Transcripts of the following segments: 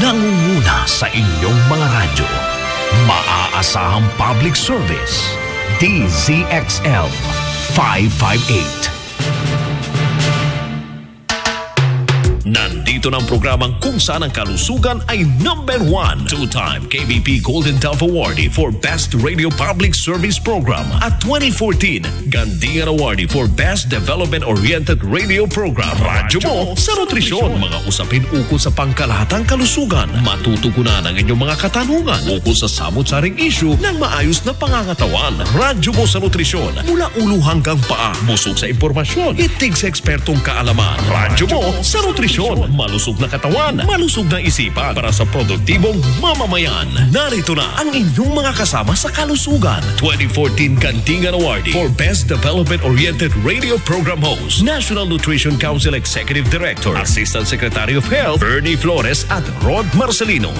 Nangunguna sa inyong mga radyo. Maaasahang public service. DZXL 558. Nandito ng programang kung saan ang kalusugan ay number 1. Two-time KBP Golden Dove Awardee for Best Radio Public Service Program at 2014 Gandingan Awardee for Best Development-Oriented Radio Program. Radyo mo sa nutrisyon. Mga usapin ukol sa pangkalahatang kalusugan. Matutugunan ang inyong mga katanungan ukol sa samot-saring issue ng maayos na pangangatawan. Radyo mo sa nutrisyon. Mula ulo hanggang paa. Busog sa impormasyon. Itig sa ekspertong kaalaman. Radyo mo sa nutrisyon. Malusog na katawan, malusog na isipan para sa produktibong mamamayan. Narito na ang inyong mga kasama sa kalusugan. 2014 Gandingan Awardee for Best Development-Oriented Radio Program Host, National Nutrition Council Executive Director, Assistant Secretary of Health, Bernie Flores at Rod Marcelino.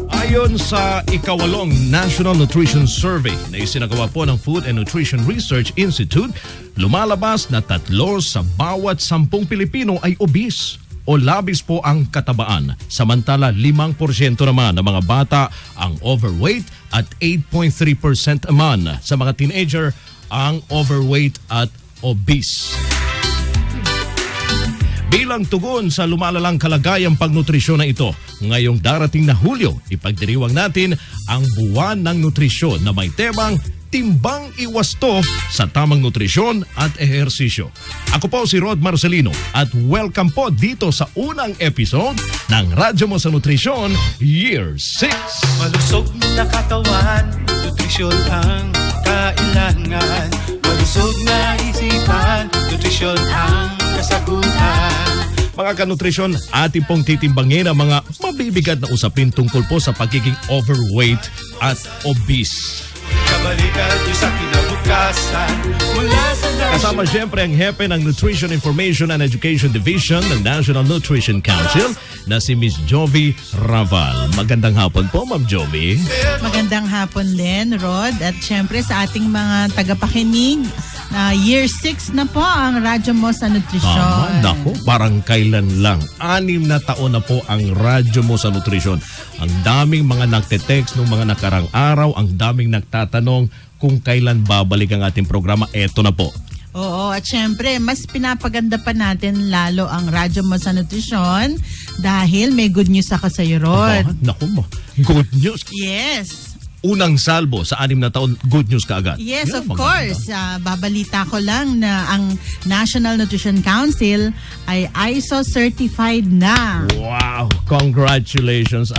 Ayon sa ikawalong National Nutrition Survey na isinagawa po ng Food and Nutrition Research Institute, lumalabas na 3 sa bawat 10 Pilipino ay obese o labis po ang katabaan. Samantala 5% naman ng mga bata ang overweight at 8.3% naman sa mga teenager ang overweight at obese. Bilang tugon sa lumalalang kalagayang pagnutrisyon na ito, ngayong darating na Hulyo, ipagdiriwang natin ang buwan ng nutrisyon na may temang Timbang Iwasto sa tamang nutrisyon at ehersisyo. Ako po si Rod Marcelino at welcome po dito sa unang episode ng Radyo Mo sa Nutrisyon Year 6. Malusog na katawan, nutrisyon ang kailangan. Malusog na isipan, nutrisyon ang kasagutan. Mga kanutrisyon, ating pong titimbangin ang mga mabibigat na usapin tungkol po sa pagiging overweight at obese. Kabalikan niyo sa kinabukasan mula sa Kasama siyempre ang hepe ng Nutrition Information and Education Division ng National Nutrition Council na si Miss Jovi Raval. Magandang hapon po, Ma'am Jovi. Magandang hapon din, Rod. At siyempre sa ating mga tagapakinig, na Year 6 na po ang Radyo Mo sa Nutrisyon. Nako, parang kailan lang. 6 na taon na po ang Radyo Mo sa Nutrisyon. Ang daming mga nagte-text nung mga nakarang araw, ang daming nagtatanong kung kailan babalik ang ating programa. Eto na po. Oo, at syempre, mas pinapaganda pa natin lalo ang Radyo Mo sa Nutrisyon dahil may good news ako sa iyo, Rod. Naku mo, good news. Yes. Unang salbo sa 6 na taon, good news kaagad. Yes, of course. Babalita ko lang na ang National Nutrition Council ay ISO certified na. Wow! Congratulations,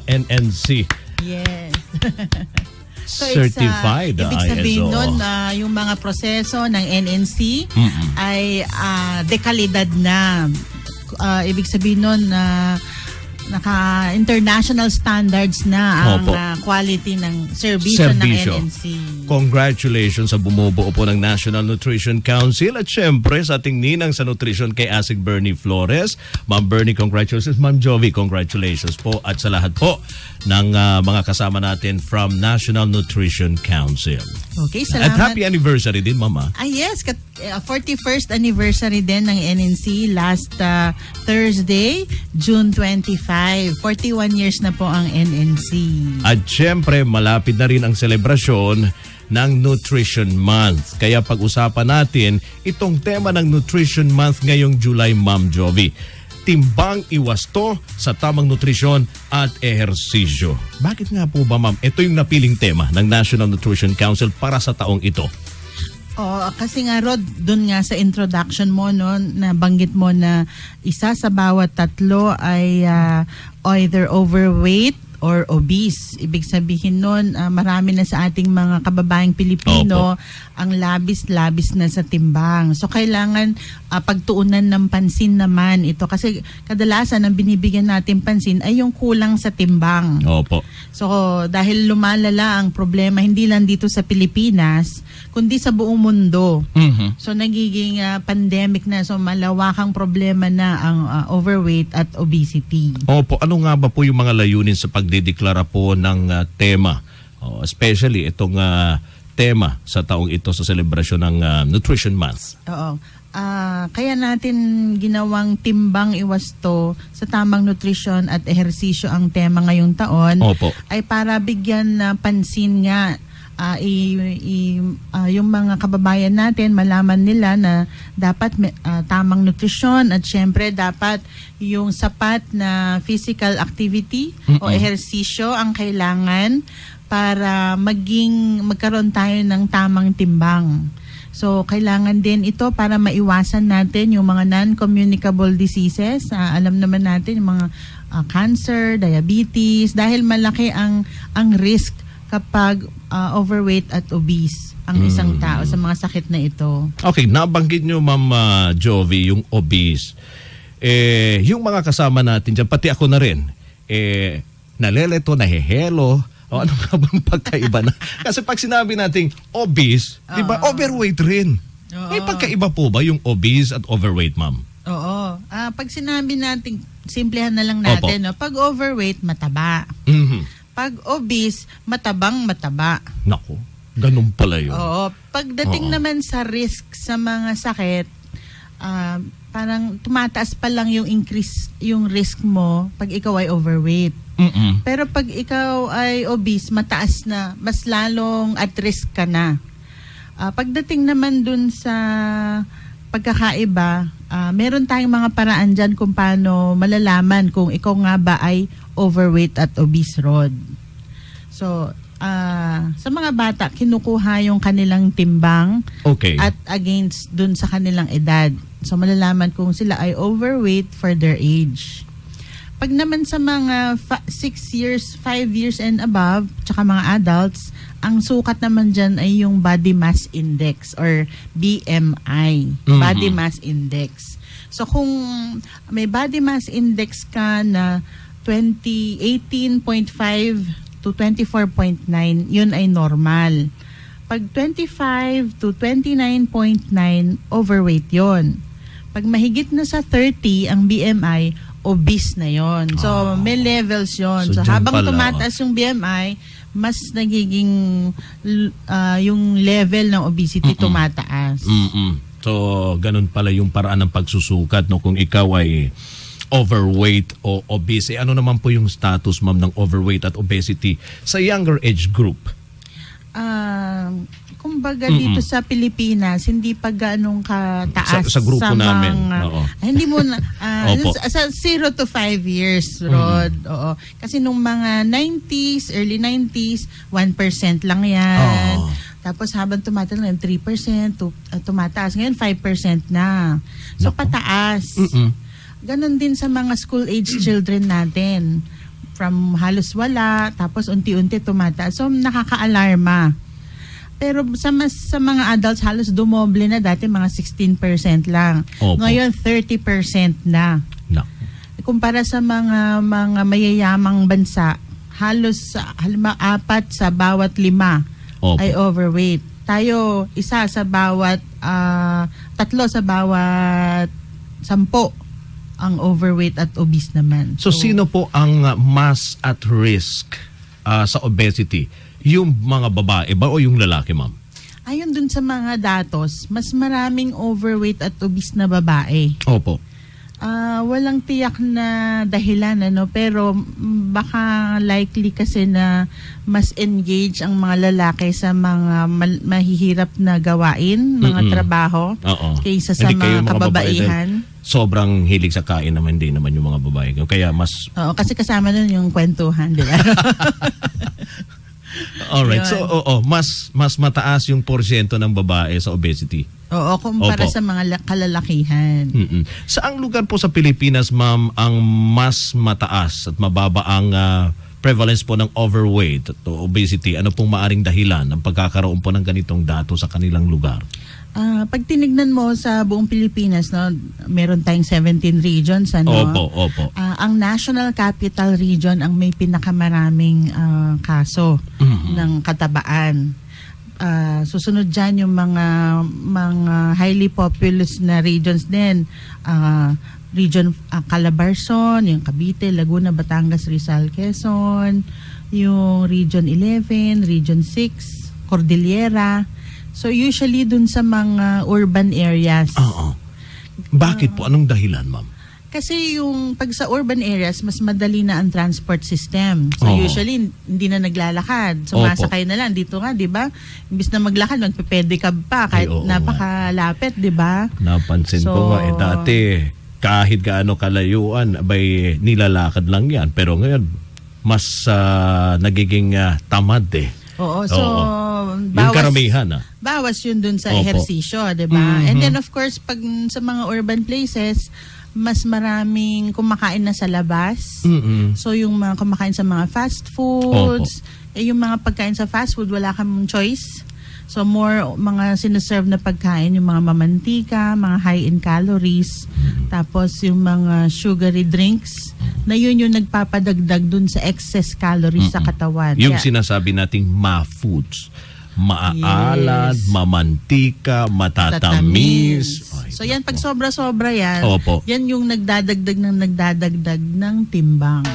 NNC. Yes. So certified ibig sabihin ISO. nun, yung mga proseso ng NNC ay dekalidad na. Ibig sabihin nun naka-international standards na ang quality ng serbisyo ng NNC. Congratulations sa bumubuo po ng National Nutrition Council at syempre sa ating ninang sa nutrition kay Asik Bernie Flores. Ma'am Bernie, congratulations. Ma'am Jovi, congratulations po at sa lahat po ng mga kasama natin from National Nutrition Council. Okay, salamat. At happy anniversary din, Mama. Yes, 41st anniversary din ng NNC last Thursday, June 25. 41 years na po ang NNC. At syempre, malapit na rin ang selebrasyon ng Nutrition Month. Kaya pag-usapan natin itong tema ng Nutrition Month ngayong July, Ma'am Jovi. Timbang Iwasto sa tamang nutrisyon at ehersisyo. Bakit nga po ba, Ma'am? Ito yung napiling tema ng National Nutrition Council para sa taong ito. Kasi nga Rod, dun nga sa introduction mo nabanggit mo na isa sa bawat 3 ay either overweight or obese. Ibig sabihin nun, marami na sa ating mga kababaeng Pilipino ang labis-labis na sa timbang. So kailangan pagtuunan ng pansin naman ito kasi kadalasan ang binibigyan natin pansin ay yung kulang sa timbang. Opo. So dahil lumalala ang problema hindi lang dito sa Pilipinas kundi sa buong mundo. Mm-hmm. So nagiging pandemic na, so malawakang problema na ang overweight at obesity. Opo, ano nga ba po yung mga layunin sa pagdedeklara po ng tema? Especially itong tema sa taong ito sa selebrasyon ng Nutrition Month. Oo. Kaya natin ginawang timbang iwasto sa tamang nutrisyon at ehersisyo ang tema ngayong taon. Opo. Ay para bigyan na pansin nga yung mga kababayan natin, malaman nila na dapat tamang nutrisyon at syempre dapat yung sapat na physical activity o ehersisyo ang kailangan para magkaroon tayo ng tamang timbang. So, kailangan din ito para maiwasan natin yung mga non-communicable diseases. Alam naman natin yung mga cancer, diabetes, dahil malaki ang risk kapag overweight at obese ang isang tao sa mga sakit na ito. Okay, nabanggit nyo Ma'am Jovi yung obese. Yung mga kasama natin dyan, pati ako na rin, naleleto, nahehelo. O ano nga bang pagkaiba na? Kasi pag sinabi nating obese, di ba, overweight rin. May pagkaiba po ba yung obese at overweight, ma'am? Oo. Pag sinabi nating, simplehan na lang natin, no? Pag overweight, mataba. Pag obese, mataba. Nako, ganun pala yun. Oo. Pagdating naman sa risk sa mga sakit, parang tumataas pa lang yung risk mo pag ikaw ay overweight. Pero pag ikaw ay obese, mataas na, mas lalong at risk ka na. Pagdating naman dun sa pagkakaiba, meron tayong mga paraan dyan kung paano malalaman kung ikaw nga ba ay overweight at obese, Rod. So, sa mga bata, kinukuha yung kanilang timbang at against dun sa kanilang edad. So, malalaman kung sila ay overweight for their age. Pag naman sa mga 6 years, 5 years and above, tsaka mga adults, ang sukat naman dyan ay yung body mass index or BMI, body mass index. So kung may body mass index ka na 18.5 to 24.9, yun ay normal. Pag 25 to 29.9, overweight yun. Pag mahigit na sa 30 ang BMI, obese na yon. So, may levels yon. So habang tumataas yung BMI, mas nagiging yung level ng obesity tumataas. So, ganun pala yung paraan ng pagsusukat, no? Kung ikaw ay overweight o obese, ano naman po yung status, ma'am, ng overweight at obesity sa younger age group? Kumbaga dito sa Pilipinas, hindi pa ganong kataas sa grupo namin. Hindi mo na sa 0 to 5 years, Rod. Oo. Kasi nung mga 90s, early 90s, 1% lang yan. Tapos habang tumataas, 3% tumataas. Ngayon 5% na. So pataas. Ganon din sa mga school age children natin. From halos wala, tapos unti-unti tumataas. So nakaka-alarma. Pero sa mga adults, halos dumoble na. Dati mga 16% lang. Ngayon 30% na. Kumpara sa mga mayayamang bansa, halos 4 sa bawat 5 ay overweight. Tayo, 1 sa bawat 3 sa bawat 10 ang overweight at obese naman. So sino po ang mas at risk sa obesity? Yung mga babae ba o yung lalaki, ma'am? Ayon dun sa mga datos, mas maraming overweight at obese na babae. Opo. Walang tiyak na dahilan, pero baka likely kasi na mas engage ang mga lalaki sa mga mahihirap na gawain, mga trabaho, kaysa sa mga kababaihan. Sobrang hilig sa kain naman din naman yung mga babae. Kaya mas... Oo, kasi kasama nun yung kwentuhan, di ba? Alright. Yun. So, mas mataas yung porsyento ng babae sa obesity. Oo, kumpara sa mga kalalakihan. Saang lugar po sa Pilipinas, ma'am, ang mas mataas at mababa ang prevalence po ng overweight at obesity? Ano pong maaring dahilan ng pagkakaroon po ng ganitong dato sa kanilang lugar? Pag tinignan mo sa buong Pilipinas, meron tayong 17 regions. Opo. Ang National Capital Region ang may pinakamaraming kaso ng katabaan. Susunod dyan yung mga highly populous na regions din. Region Calabarzon, yung Cavite, Laguna, Batangas, Rizal, Quezon, yung Region 11, Region 6, Cordillera. So usually dun sa mga urban areas. Bakit po? Anong dahilan, ma'am? Kasi yung pag sa urban areas, mas madali na ang transport system. So usually, hindi na naglalakad. Sumasakay na lang. Dito nga, di ba? Imbis na maglakad, magpe-pedicab pa kahit napakalapit, di ba? Napansin ko nga, dati kahit gaano kalayuan, nilalakad lang yan. Pero ngayon, mas nagiging tamad eh. Oo, so yung karamihan bawas yun dun sa ehersisyo, di ba? And then of course, pag sa mga urban places, mas maraming kumakain na sa labas. So yung mga kumakain sa mga fast foods, yung mga pagkain sa fast food, wala kang choice. So more mga sinaserve na pagkain, yung mga mamantika, mga high in calories, tapos yung mga sugary drinks, na yun yung nagpapadagdag dun sa excess calories sa katawan. Yung sinasabi nating ma-foods. Maaalad, mamantika, matatamis. So yan, pag sobra-sobra yan, yan yung nagdadagdag ng timbang.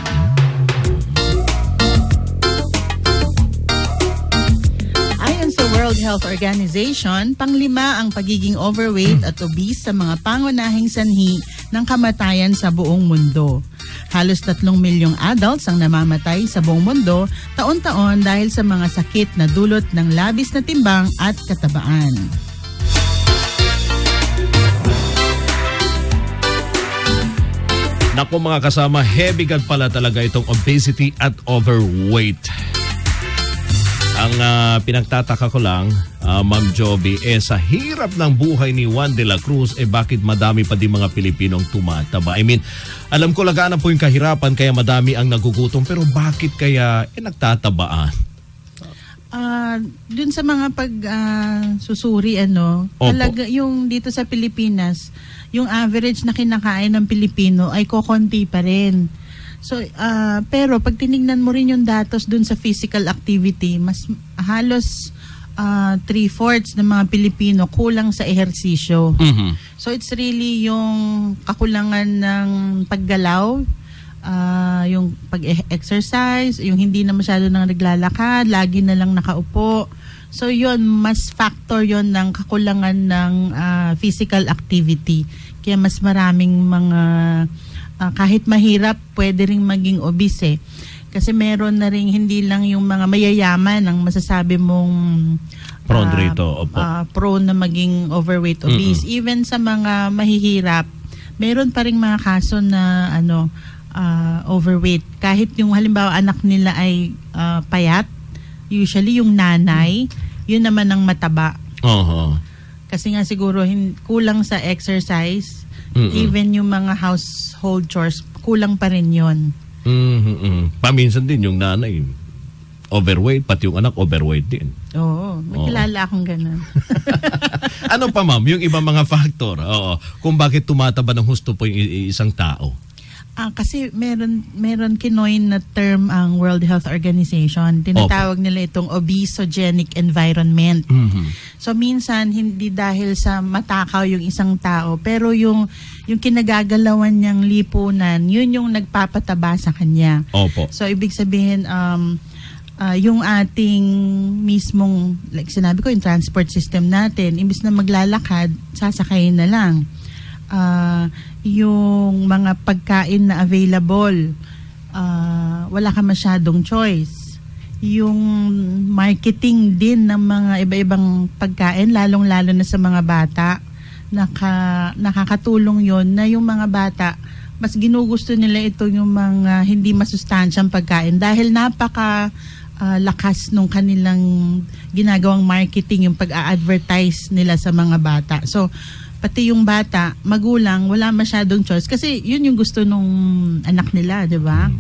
Ayon sa World Health Organization, panglima ang pagiging overweight at obese sa mga pangunahing sanhi ng kamatayan sa buong mundo. Halos 3 milyong adults ang namamatay sa buong mundo taon-taon dahil sa mga sakit na dulot ng labis na timbang at katabaan. Naku mga kasama, heavy god pala talaga itong obesity at overweight. Ang pinagtataka ko lang, Ma'am Joby, sa hirap ng buhay ni Juan de la Cruz, bakit madami pa din mga Pilipinong tumataba? I mean, alam ko laganap po yung kahirapan kaya madami ang nagugutom, pero bakit kaya nagtatabaan? Dun sa mga susuri, talaga yung dito sa Pilipinas, yung average na kinakain ng Pilipino ay kokonti pa rin. So, pero pag tinignan mo rin yung datos dun sa physical activity, mas halos 3/4 ng mga Pilipino kulang sa ehersisyo. So, it's really yung kakulangan ng paggalaw, yung pag-exercise, yung hindi na masyado nang naglalakad, lagi na lang nakaupo. So, yun, mas factor yun ng kakulangan ng physical activity. Kaya mas maraming mga kahit mahirap, pwede ring maging obese. Kasi meron na rin hindi lang yung mga mayayaman ang masasabi mong prone rito, prone na maging overweight, obese. Even sa mga mahihirap, meron pa ring mga kaso na overweight. Kahit yung halimbawa anak nila ay payat, usually yung nanay, yun naman ang mataba. Kasi nga siguro kulang sa exercise. Even yung mga household chores, kulang pa rin yun. Paminsan din yung nanay overweight, pati yung anak overweight din. Oo, makilala akong ganun. Ano pa ma'am, yung ibang mga factor kung bakit tumataba ng husto po yung isang tao? Kasi meron kinoin na term ang World Health Organization. Tinatawag nila itong obesogenic environment. So minsan hindi dahil sa matakaw yung isang tao, pero yung kinagagalawan niyang lipunan, yun yung nagpapataba sa kanya. So ibig sabihin yung ating mismong, like sinabi ko, yung transport system natin, imbis na maglalakad, sasakayin na lang. Yung mga pagkain na available, wala ka masyadong choice. Yung marketing din ng mga iba-ibang pagkain, lalong-lalo na sa mga bata, nakakatulong yon na yung mga bata, mas ginugusto nila ito yung mga hindi masustansyang pagkain dahil napaka lakas nung kanilang ginagawang marketing, yung pag-a-advertise nila sa mga bata. So, pati yung bata, magulang, wala masyadong choice. Kasi yun yung gusto nung anak nila, di ba?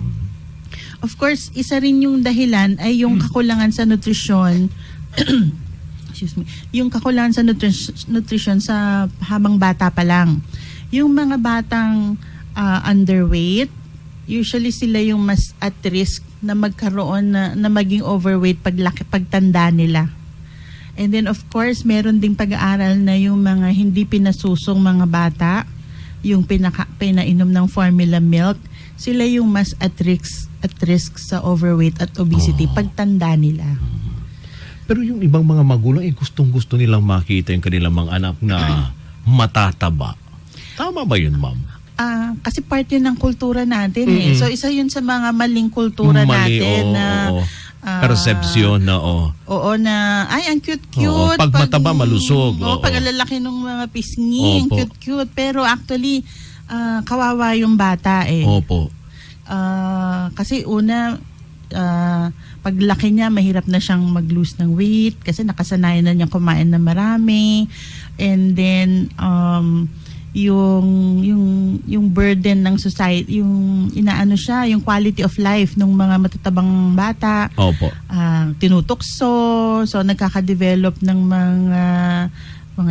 Of course, isa rin yung dahilan ay yung kakulangan sa nutrisyon. Excuse me. Yung kakulangan sa nutrisyon sa habang bata pa lang. Yung mga batang underweight, usually sila yung mas at risk na magkaroon na maging overweight pagtanda nila. And then of course, meron ding pag-aaral na yung mga hindi pinasusong mga bata, yung pinainom ng formula milk, sila yung mas at risk sa overweight at obesity pagtanda nila. Pero yung ibang mga magulang, gustong-gusto nilang makita yung kanilang mga anak na matataba. Tama ba yun, ma'am? Kasi part yun ng kultura natin eh. So isa yun sa mga maling kultura natin na perception na Oo na, ay ang cute-cute. Pag mataba, malusog. Pag alalaki ng mga pisngi, ang cute-cute. Pero actually, kawawa yung bata eh. Opo. Kasi una, paglaki niya, mahirap na siyang mag-lose ng weight kasi nakasanayan na niya kumain na marami. And then, yung burden ng society, yung inaano siya, yung quality of life ng mga matatabang bata. Opo. Tinutokso, so nagkaka-develop ng mga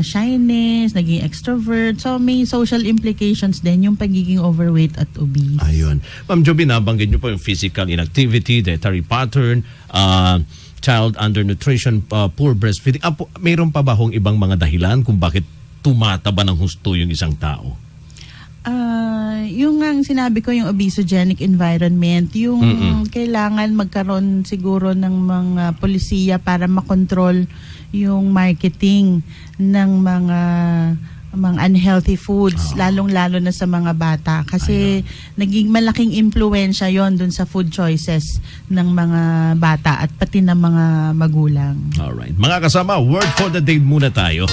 shyness, naging extrovert. So may social implications din yung pagiging overweight at obese. Ayun. Ma'am Joby, nabanggit niyo po yung physical inactivity, dietary pattern, child undernutrition, poor breastfeeding. Mayroon pa ba hong ibang mga dahilan kung bakit tumataba ng husto yung isang tao? Yung ang sinabi ko, yung obesogenic environment, yung kailangan magkaroon siguro ng mga polisiya para makontrol yung marketing ng mga unhealthy foods, lalong-lalo na sa mga bata. Kasi naging malaking impluensya yon dun sa food choices ng mga bata at pati ng mga magulang. Alright. Mga kasama, word for the day muna tayo.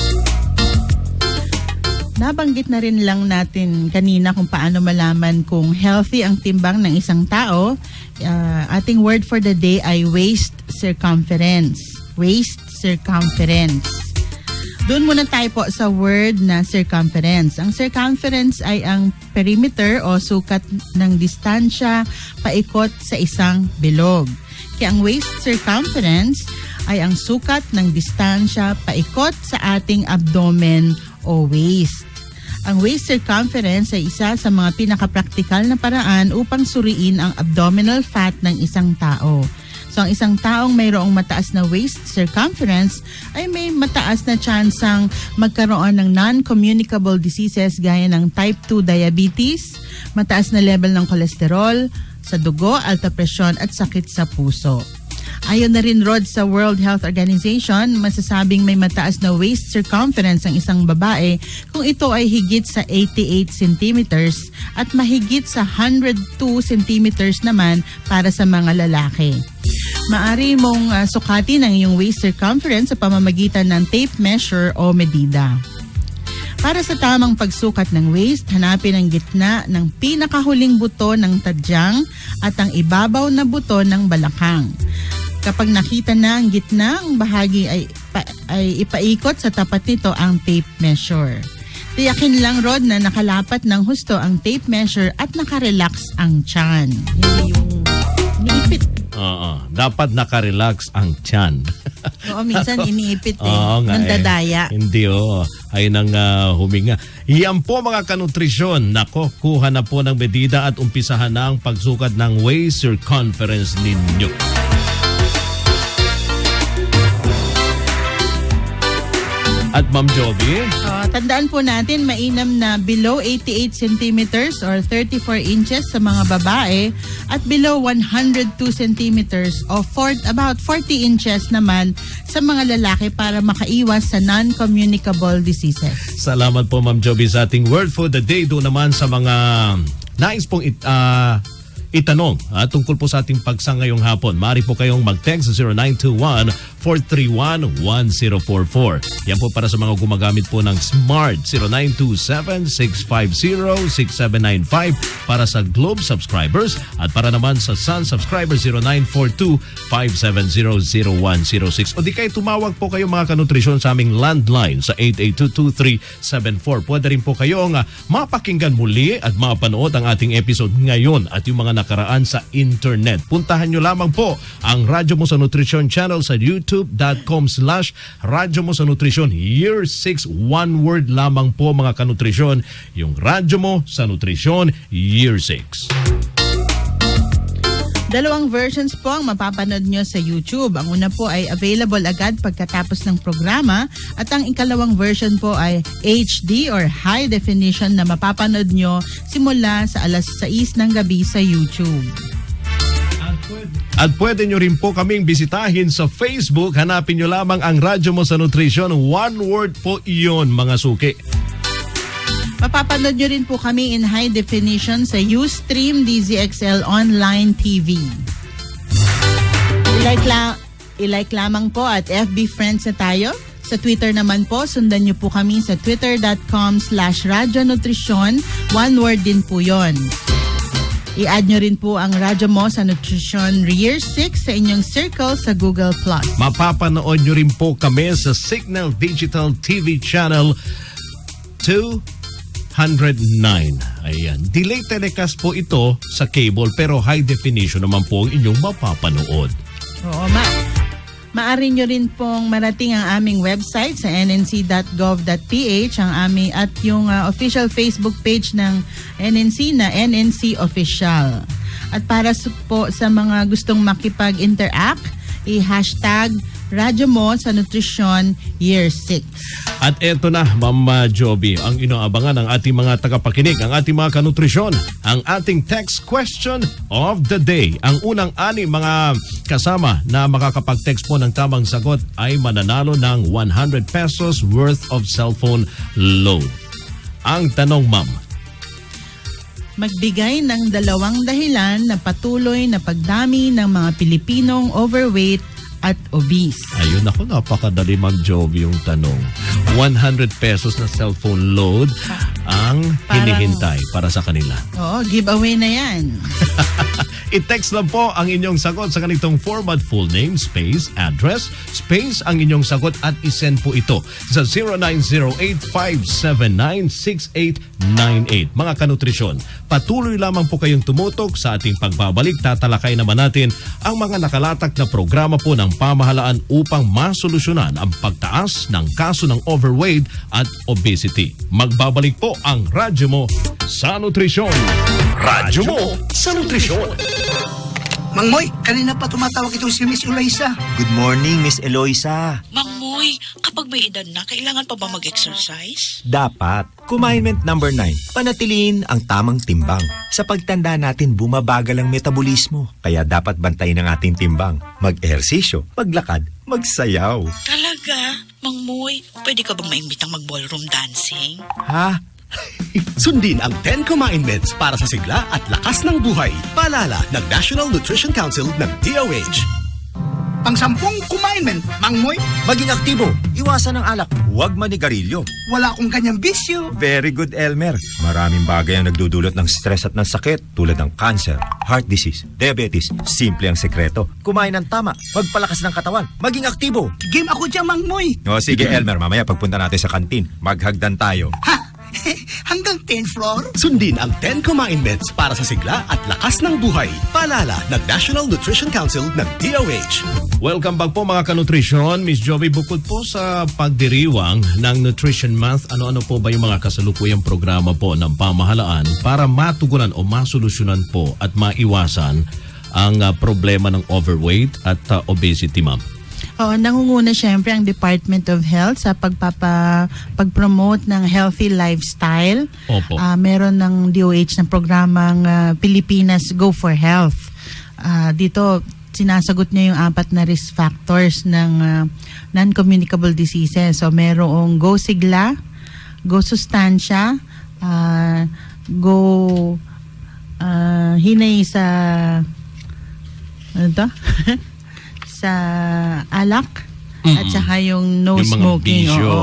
Nabanggit na rin lang natin kanina kung paano malaman kung healthy ang timbang ng isang tao. Ating word for the day ay waist circumference. Waist circumference. Doon muna tayo po sa word na circumference. Ang circumference ay ang perimeter o sukat ng distansya paikot sa isang bilog. Kaya ang waist circumference ay ang sukat ng distansya paikot sa ating abdomen o waist. Ang waist circumference ay isa sa mga pinaka-praktikal na paraan upang suriin ang abdominal fat ng isang tao. So ang isang taong mayroong mataas na waist circumference ay may mataas na tsansang magkaroon ng non-communicable diseases gaya ng type 2 diabetes, mataas na level ng kolesterol sa dugo, alta presyon at sakit sa puso. Ayon na rin, Rod, sa World Health Organization, masasabing may mataas na waist circumference ang isang babae kung ito ay higit sa 88 centimeters at mahigit sa 102 centimeters naman para sa mga lalaki. Maaari mong sukatin ang iyong waist circumference sa pamamagitan ng tape measure o medida. Para sa tamang pagsukat ng waist, hanapin ang gitna ng pinakahuling buto ng tadyang at ang ibabaw na buto ng balakang. Kapag nakita na ang gitna, ang bahagi ay ipaikot sa tapat nito ang tape measure. Tiyakin lang, Rod, na nakalapat ng husto ang tape measure at nakarelax ang tiyan. Hindi yung niipit. Dapat nakarelax ang tiyan. Oo, minsan iniipit nandadaya. Hindi ay nang huminga. Yan po mga kanutrisyon. Nako, kuha na po ng medida at umpisahan na ang pagsukat ng waist circumference ninyo. At Ma'am Joby? Tandaan po natin, mainam na below 88 centimeters or 34 inches sa mga babae at below 102 centimeters o about 40 inches naman sa mga lalaki para makaiwas sa non-communicable diseases. Salamat po Ma'am Joby sa ating word for the day. Doon naman sa mga nais pong itanong tungkol po sa ating pagsa ngayong hapon. Maaari po kayong mag-text sa 0921-431-1044. Yan po para sa mga gumagamit po ng Smart 0927-650-6795 para sa Globe subscribers at para naman sa Sun subscribers 0942-570-0106. O di kayo tumawag po kayo mga kanutrisyon sa aming landline sa 882-2374. Pwede rin po kayong mapakinggan muli at mapanood ang ating episode ngayon at yung mga nakaraan sa internet. Puntahan nyo lamang po ang Radyo Mo sa Nutrisyon channel sa youtube.com/Radyo Mo sa Nutrisyon. Year 6, one word lamang po mga kanutrisyon. Yung Radyo Mo sa Nutrisyon, Year 6. Dalawang versions po ang mapapanood nyo sa YouTube. Ang una po ay available agad pagkatapos ng programa at ang ikalawang version po ay HD or high definition na mapapanood nyo simula sa alas 6 ng gabi sa YouTube. At pwede nyo rin po kaming bisitahin sa Facebook. Hanapin nyo lamang ang Radyo Mo sa Nutrisyon. One word po iyon mga suki. Mapapanood nyo rin po kami in high definition sa Ustream DZXL Online TV. I-like lamang po at FB Friends na tayo. Sa Twitter naman po, sundan nyo po kami sa twitter.com/Radyo Nutrisyon. One word din po yon. I-add nyo rin po ang Radyo Mo sa Nutrition Year 6 sa inyong circle sa Google+. Mapapanood nyo rin po kami sa Signal Digital TV Channel 209. Ayan. Delay telecast po ito sa cable pero high definition naman po ang inyong mapapanood. Oo, maaari nyo rin pong marating ang aming website sa nnc.gov.ph at yung official Facebook page ng NNC na NNC Official. At para po sa mga gustong makipag-interact, i-hashtag Radyo Mo sa Nutrition Year 6. At eto na, Ma'am Joby, ang inaabangan ng ating mga tagapakinig, ang ating mga kanutrisyon, ang ating text question of the day. Ang unang 6 mga kasama na makakapag-text po ng tamang sagot ay mananalo ng 100 pesos worth of cellphone load. Ang tanong, Ma'am, magbigay ng 2 dahilan na patuloy na pagdami ng mga Pilipinong overweight at obese. Ayun ako, napakadali, Ma'am Joby, yung tanong. 100 pesos na cellphone load ang hinihintay para sa kanila. Oo, giveaway na yan. I-text lang po ang inyong sagot sa ganitong format: full name, space, address, space ang inyong sagot at isend po ito sa 0908-579-6898. Mga kanutrisyon, patuloy lamang po kayong tumutok sa ating pagbabalik. Tatalakay naman natin ang mga nakalatak na programa po ng pamahalaan upang masolusyonan ang pagtaas ng kaso ng overweight at obesity. Magbabalik po ang Radyo Mo sa Nutrisyon. Radyo Mo sa Nutrisyon. Mang Moy, kanina pa tumatawag itong si Miss Eloisa. Good morning, Miss Eloisa. Mang Moy, kapag may edad na, kailangan pa ba mag-exercise? Dapat. Commandment number 9, panatiliin ang tamang timbang. Sa pagtanda natin, bumabagal ang metabolismo. Kaya dapat bantayin ang ating timbang. Mag-ehersisyo, maglakad, magsayaw. Talaga? Mang Moy, pwede ka bang maimbitang mag-ballroom dancing? Ha? Sundin ang 10 Commandments para sa sigla at lakas ng buhay. Paalala ng National Nutrition Council ng DOH. Pang-10 commandment, Mang Moy. Maging aktibo, iwasan ang alak, huwag manigarilyo. Wala akong ganyang bisyo. Very good, Elmer. Maraming bagay ang nagdudulot ng stress at ng sakit tulad ng cancer, heart disease, diabetes. Simple ang sekreto. Kumain ng tama, magpalakas ng katawan, maging aktibo. Game ako dyan, Mang Moy. O sige, Elmer, mamaya pagpunta natin sa kantin, maghagdan tayo. Ha? Hanggang 10th floor? Sundin ang 10 Commandments para sa sigla at lakas ng buhay. Paalala ng National Nutrition Council ng DOH. Welcome back po, mga kanutrisyon. Miss Joey, bukod po sa pagdiriwang ng Nutrition Month, ano-ano po ba yung mga kasalukuyang programa po ng pamahalaan para matugunan o masolusyonan po at maiwasan ang problema ng overweight at obesity, ma'am? Nangunguna syempre ang Department of Health sa pag-promote ng healthy lifestyle. Opo. Meron ng DOH na programang Pilipinas Go for Health. Dito, sinasagot niya yung 4 na risk factors ng non-communicable diseases. So, merong Go Sigla, Go Sustansya, Go Hinay sa ano to? Sa alak at saka yung no yung smoking. Mga bisyo.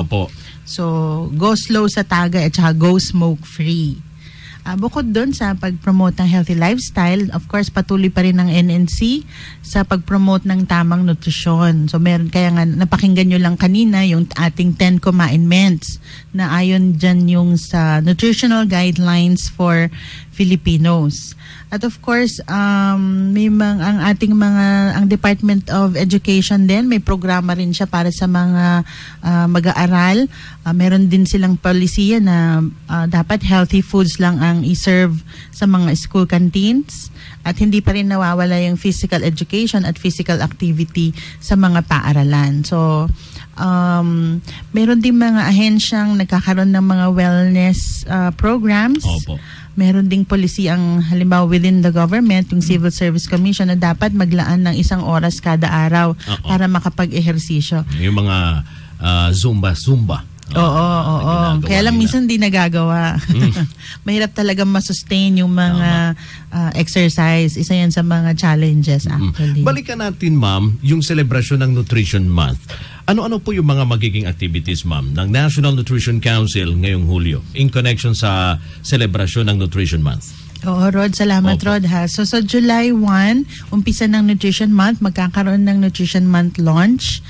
Oo. So, go slow sa tagay at saka go smoke free. Bukod doon sa pag-promote ng healthy lifestyle, of course, patuloy pa rin ng NNC sa pag-promote ng tamang nutrisyon. So, kaya nga, napakinggan nyo lang kanina yung ating 10 Commandments na ayon dyan yung sa Nutritional Guidelines for Filipinos. At of course, ang Department of Education din, may programa rin siya para sa mga mag-aaral. Meron din silang polisiya na dapat healthy foods lang ang i-serve sa mga school canteens at hindi pa rin nawawala yung physical education at physical activity sa mga paaralan. So, meron din mga ahensyang nagkakaroon ng mga wellness programs. Opo. Meron ding policy ang halimbawa within the government, yung Civil Service Commission na dapat maglaan ng 1 oras kada araw para makapag-ehersisyo. Yung mga Zumba. Oo. Kaya lang minsan hindi nagagawa. Mahirap talaga masustain yung mga exercise. Isa yan sa mga challenges actually. Balikan natin, ma'am, yung celebration ng Nutrition Month. Ano-ano po yung mga magiging activities, ma'am, ng National Nutrition Council ngayong Hulyo in connection sa celebration ng Nutrition Month? Oo, Rod. Salamat, Rod, ha. So, July 1, umpisa ng Nutrition Month, magkakaroon ng Nutrition Month launch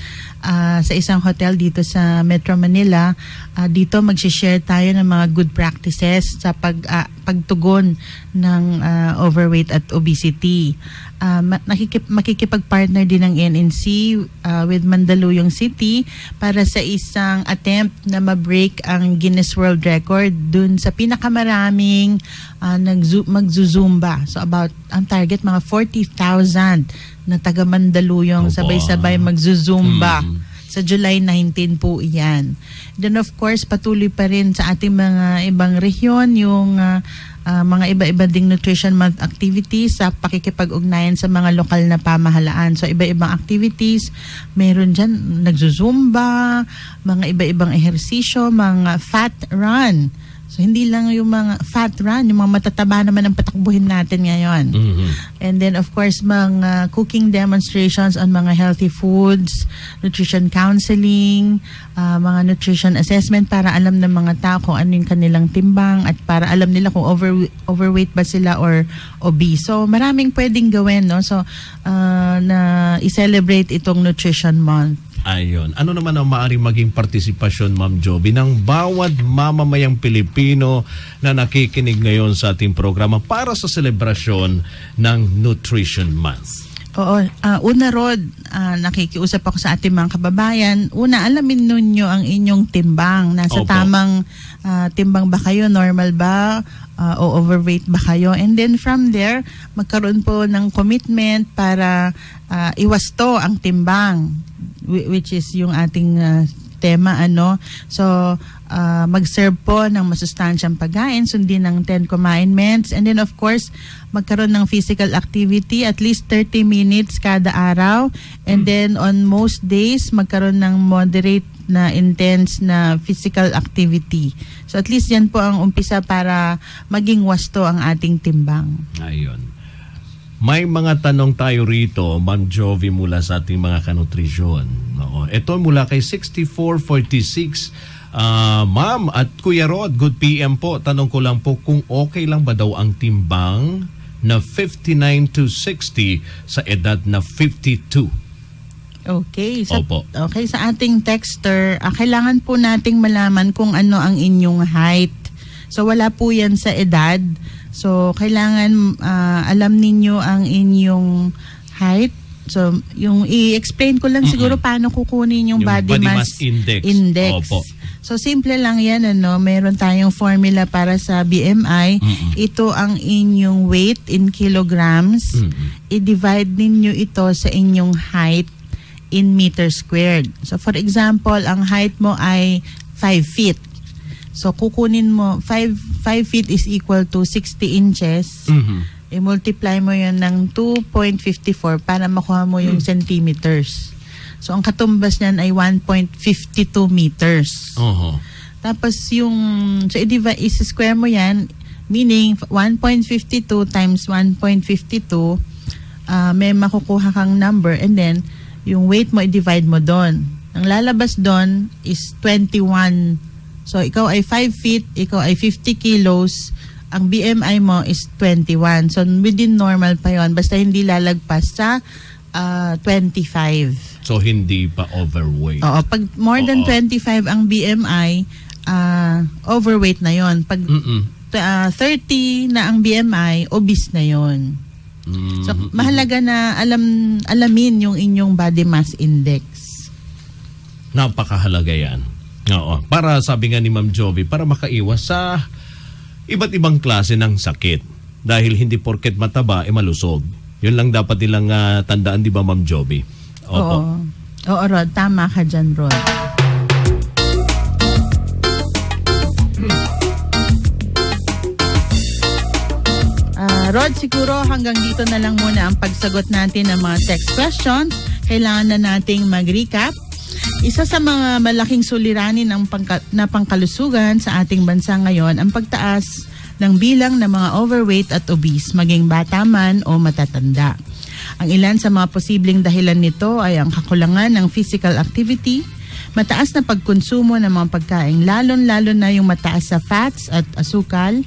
sa isang hotel dito sa Metro Manila. Dito mag-share tayo ng mga good practices sa pagtugon ng overweight at obesity. Makikipag-partner din ng NNC with Mandaluyong City para sa isang attempt na ma-break ang Guinness World Record dun sa pinakamaraming magzuzumba. So about ang target mga 40,000 na taga Mandaluyong sabay-sabay magzuzumba. Sa July 19 po iyan. Then of course, patuloy pa rin sa ating mga ibang rehiyon yung mga iba-iba ding Nutrition Month activities sa pakikipag-ugnayan sa mga lokal na pamahalaan. So iba-ibang activities, meron dyan nagzuzumba, mga iba-ibang ehersisyo, mga fat run. So hindi lang yung mga fat run, yung mga matataba naman ang patakbuhin natin ngayon. And then of course, mga cooking demonstrations on mga healthy foods, nutrition counseling, mga nutrition assessment para alam ng mga tao kung ano yung kanilang timbang at para alam nila kung overweight ba sila or obese. So maraming pwedeng gawin, no? So na i-celebrate itong Nutrition Month. Ayun. Ano naman ang maaaring maging partisipasyon, Ma'am Joby, ng bawat mamamayang Pilipino na nakikinig ngayon sa ating programa para sa selebrasyon ng Nutrition Month? Oo. Una, Rod, nakikiusap ako sa ating mga kababayan. Una, alamin ninyo ang inyong timbang. Nasa tamang timbang ba kayo? Normal ba? O overweight ba kayo? And then from there, magkaroon po ng commitment para iwasto ang timbang, which is yung ating tema, ano. So, mag-serve po ng masustansyang pagkain, sundin ng 10 commandments, and then of course, magkaroon ng physical activity at least 30 minutes kada araw, and then on most days, magkaroon ng moderate na intense na physical activity. So at least yan po ang umpisa para maging wasto ang ating timbang. Ayun. May mga tanong tayo rito, Ma'am Joby, mula sa ating mga kanutrisyon. No? Ito mula kay 6446. Ma'am at Kuya Rod, good PM po. Tanong ko lang po kung okay lang ba daw ang timbang na 59 to 60 sa edad na 52. Okay. Okay, sa ating texter, kailangan po nating malaman kung ano ang inyong height. So wala po yan sa edad. So, kailangan alam ninyo ang inyong height. So, yung i-explain ko lang siguro paano kukunin yung body mass index. Opo. So, simple lang yan, ano. Meron tayong formula para sa BMI. Ito ang inyong weight in kilograms. I-divide ninyo ito sa inyong height in meter squared. So, for example, ang height mo ay 5 feet. So, kukunin mo, 5 feet is equal to 60 inches. I-multiply mo yun ng 2.54 para makuha mo yung centimeters. So, ang katumbas niyan ay 1.52 meters. Tapos yung, so i-square mo yan, meaning 1.52 times 1.52, may makukuha kang number, and then, yung weight mo, i-divide mo doon. Ang lalabas doon is 21. So, ikaw ay 5 feet, ikaw ay 50 kilos, ang BMI mo is 21. So, within normal pa yon, basta hindi lalagpas sa 25. So, hindi pa overweight? Oo. Pag more than 25 ang BMI, overweight na yon. Pag 30 na ang BMI, obese na yon. So, mahalaga na alamin yung inyong body mass index. Napakahalaga yan. Oo. Para sabi nga ni Ma'am Joby, para makaiwas sa iba't ibang klase ng sakit. Dahil hindi porket mataba, malusog. Yun lang dapat nilang tandaan, di ba, Ma'am Joby? Opo. Oo, Rod. Tama ka dyan, Rod. Rod, siguro hanggang dito na lang muna ang pagsagot natin ng mga text questions. Kailangan na nating mag-recap. Isa sa mga malaking suliranin na pangkalusugan sa ating bansa ngayon ang pagtaas ng bilang ng mga overweight at obese, maging bata man o matatanda. Ang ilan sa mga posibleng dahilan nito ay ang kakulangan ng physical activity, mataas na pagkonsumo ng mga pagkain, lalo na yung mataas sa fats at asukal,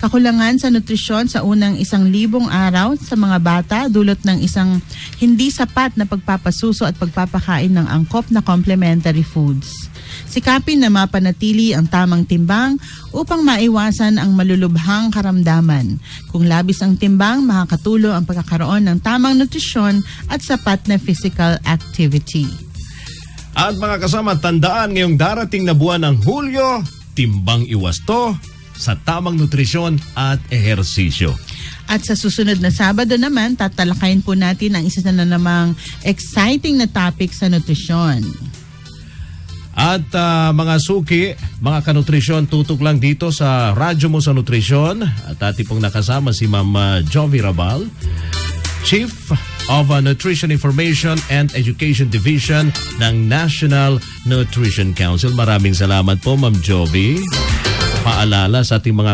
kakulangan sa nutrisyon sa unang 1,000 araw sa mga bata dulot ng isang hindi sapat na pagpapasuso at pagpapakain ng angkop na complementary foods. Sikapin na mapanatili ang tamang timbang upang maiwasan ang malulubhang karamdaman. Kung labis ang timbang, makakatulong ang pagkakaroon ng tamang nutrisyon at sapat na physical activity. At mga kasama, tandaan ngayong darating na buwan ng Hulyo, timbang iwas to sa tamang nutrisyon at ehersisyo. At sa susunod na Sabado naman, tatalakayin po natin ang isa na namang exciting na topic sa nutrisyon. At mga suki, mga kanutrisyon, tutok lang dito sa radyo mo sa nutrisyon. At ating pong nakasama si Ma'am Jovi Rabal, Chief of Nutrition Information and Education Division ng National Nutrition Council. Maraming salamat po, Ma'am Jovi. Paalala sa ating mga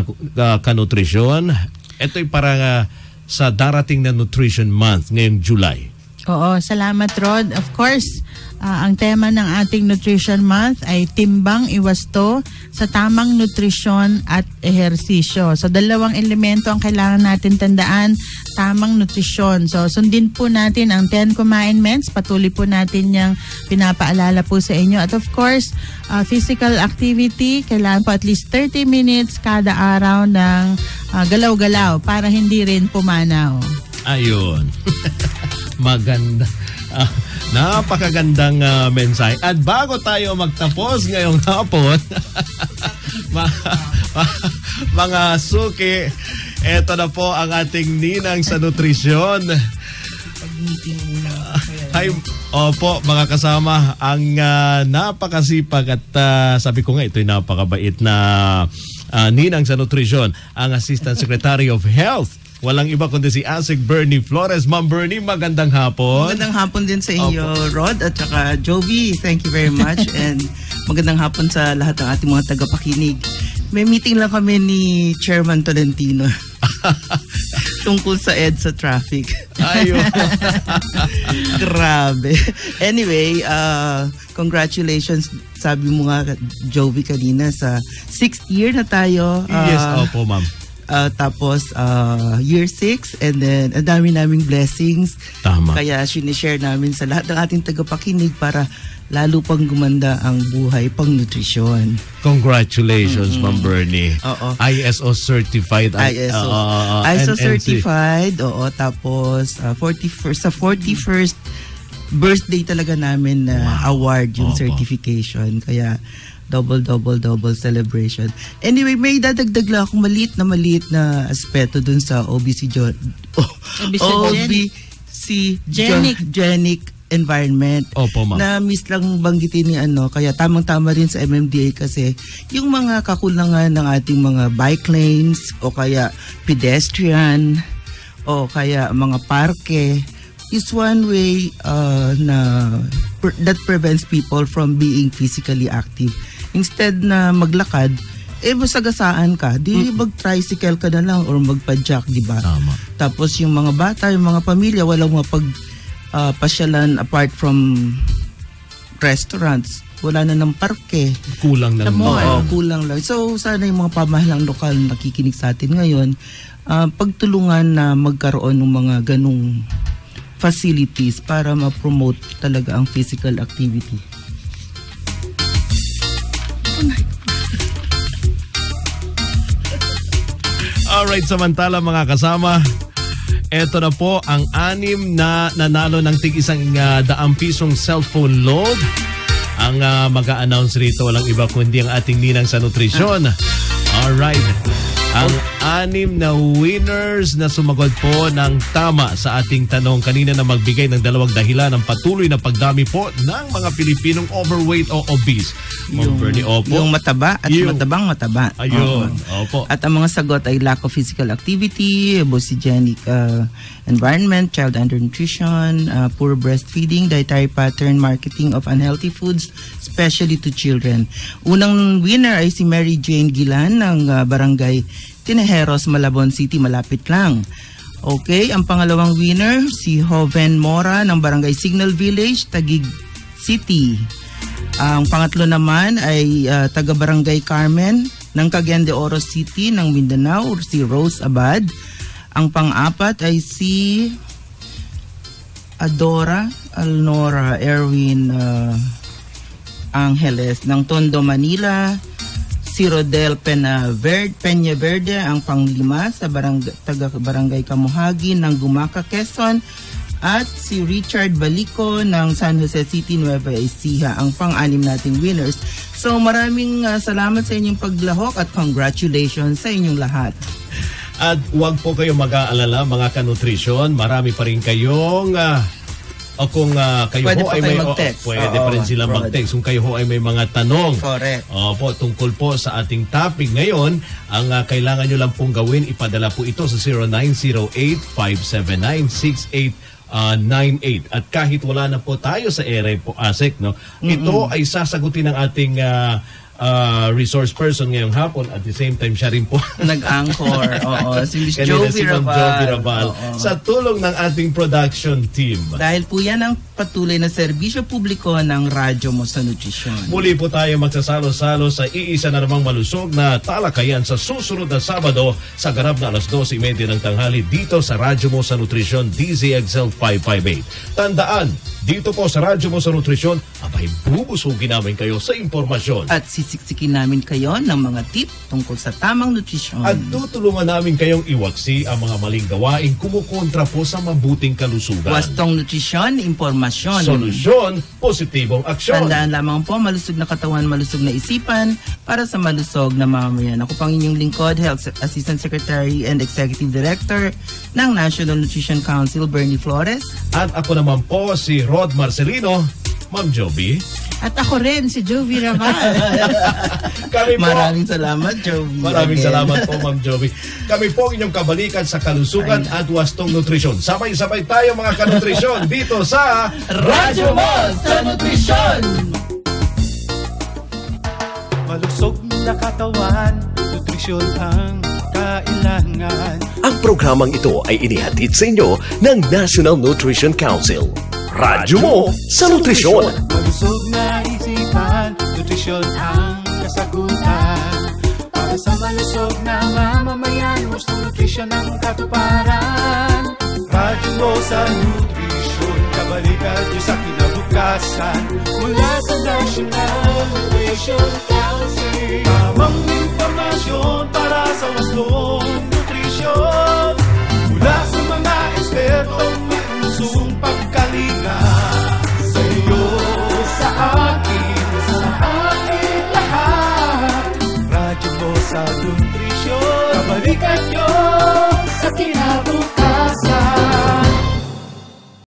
kanutrisyon, ito'y para sa darating na Nutrition Month ngayong July. Oo, salamat Rod. Of course, ang tema ng ating Nutrition Month ay timbang iwasto sa tamang nutrisyon at ehersisyo. So, dalawang elemento ang kailangan natin tandaan, tamang nutrisyon. So, sundin po natin ang 10 commandments. Patuloy po natin yung pinapaalala po sa inyo. At of course, physical activity, kailangan po at least 30 minutes kada araw ng galaw-galaw para hindi rin pumanaw. Ayun. Maganda. Napakagandang mensahe. At bago tayo magtapos ngayong hapon, mga suki, eto na po ang ating ninang sa nutrisyon. Hi, opo mga kasama, ang napakasipag at sabi ko nga ito'y napakabait na ninang sa nutrisyon, ang Assistant Secretary of Health. Walang iba kundi si Asik Bernie Flores. Ma'am Bernie, magandang hapon. Magandang hapon din sa inyo, Rod, at saka Jovi. Thank you very much. And magandang hapon sa lahat ng ating mga tagapakinig. May meeting lang kami ni Chairman Tolentino tungkol sa EDSA traffic. Ayun. Grabe. Anyway, congratulations, sabi mo nga, Jovi, kanina sa 6th year na tayo. Yes, opo ma'am. Tapos year 6 and then ang dami naming blessings. Tama. Kaya sinishare namin sa lahat ng ating tagapakinig para lalo pang gumanda ang buhay pang nutrisyon. Congratulations, Ma'am Bernie. Oo. ISO certified. ISO certified. Oo, tapos 41st, sa 41st birthday talaga namin na award yung certification. Kaya double celebration. Anyway, may dadagdag lang akong maliit na aspeto dun sa obesogenic environment. Opo, ma'am. Na miss lang banggitin ni kaya tamang-tama rin sa MMDA kasi yung mga kakulangan ng ating mga bike lanes o kaya pedestrian o kaya mga parke is one way that prevents people from being physically active. Instead na maglakad, masagasaan ka. Di mag-tricycle ka na lang or magpa-jack, di ba? Tama. Tapos yung mga bata, yung mga pamilya, walang pasyalan apart from restaurants. Wala na ng parke. Kulang ng kulang lang. So, sana yung mga pamahalang lokal nakikinig sa atin ngayon, pagtulungan na magkaroon ng mga ganung facilities para ma-promote talaga ang physical activity. Alright, samantala mga kasama, eto na po ang 6 na nanalo ng tig-100 pisong cellphone load. Ang mag-a-announce rito walang iba kundi ang ating ninang sa nutrisyon. Alright. Ang 6 na winners na sumagot po ng tama sa ating tanong kanina na magbigay ng 2 dahilan ng patuloy na pagdami po ng mga Pilipinong overweight o obese. Yung mataba at matabang mataba. Ayun. Opo. At ang mga sagot ay lack of physical activity, obesogenic environment, child undernutrition, poor breastfeeding, dietary pattern, marketing of unhealthy foods, especially to children. Unang winner ay si Mary Jane Gilan ng Barangay Tinejeros, Malabon City, malapit lang. Okay, ang pangalawang winner, si Joven Mora ng Barangay Signal Village, Taguig City. Ang pangatlo naman ay taga Barangay Carmen ng Cagayan de Oro City ng Mindanao, si Rose Abad. Ang pang-apat ay si Adora Alnora Erwin Angeles ng Tondo, Manila. Si Rodel Peña Verde ang pang-5 sa taga Barangay Kamuhagi ng Gumaca, Quezon. At si Richard Balico ng San Jose City, Nueva Ecija ang pang-6 nating winners. So maraming salamat sa inyong paglahok at congratulations sa inyong lahat. At huwag po kayong mag-aalala mga kanutrisyon, marami pa rin kayong kung kayo pwede ho ay may pwede pa rin silang mag-text kung kayo ho ay may mga tanong. Correct. Opo, tungkol po sa ating topic ngayon, ang kailangan nyo lang pong gawin, ipadala po ito sa 0908-579-6898. At kahit wala na po tayo sa ere po, ASEC, no? Ito ay sasagutin ng ating resource person ngayong hapon. At the same time, siya rin po nag-anchor. Oo, si Miss Jovi Rabal. Sa tulong ng ating production team. Dahil po yan ang patuloy na serbisyo publiko ng Radyo Mo sa Nutrisyon. Muli po tayo magsasalo-salo sa iisa na namang malusog na talakayan sa susunod na Sabado sa ganap na 12:30 ng tanghali dito sa Radyo Mo sa Nutrisyon, DZXL 558. Tandaan, dito po sa Radyo Mo sa Nutrisyon, abay bubusugin namin kayo sa impormasyon. At sisiksikin namin kayo ng mga tip tungkol sa tamang nutrisyon. At tutulungan namin kayong iwaksi ang mga maling gawain kumukontra po sa mabuting kalusugan. Wastong nutrisyon, impormasyon. Solusyon, positibong aksyon. Tandaan lamang po, malusog na katawan, malusog na isipan para sa malusog na mamamayan. Ako pang inyong lingkod, Health Assistant Secretary and Executive Director ng National Nutrition Council, Bernie Flores. At ako naman po si Rod Marcelino, Ma'am Jovi. At ako rin, si Jovi Rabal. Kami po, maraming salamat, Jovi. Maraming salamat po, Ma'am Jovi. Kami po inyong kabalikan sa kalusugan at wastong nutrisyon. Sabay-sabay tayo mga kanutrisyon dito sa Radyo Mo sa Nutrisyon. Malusog na katawan, nutrisyon ang kailangan. Ang programang ito ay inihatid sa inyo ng National Nutrition Council. Radyo Mo sa Nutrisyon. Malusog na isipan, nutrisyon ang kasagutan. Para sa malusog na mamamayan, wastong nutrisyon ang katuparan. Radyo Mo sa Nutrisyon, kabalikan niyo sa kinabukasan. Mula sa National Nutrition Council, tamang impormasyon para sa wastong nutrisyon. Mula sa mga ekspertong may usong pagkalinga. Sa iyo, sa akin lahat. Radyo Mo sa Nutrisyon, kabalikan nyo sa kinabukasan.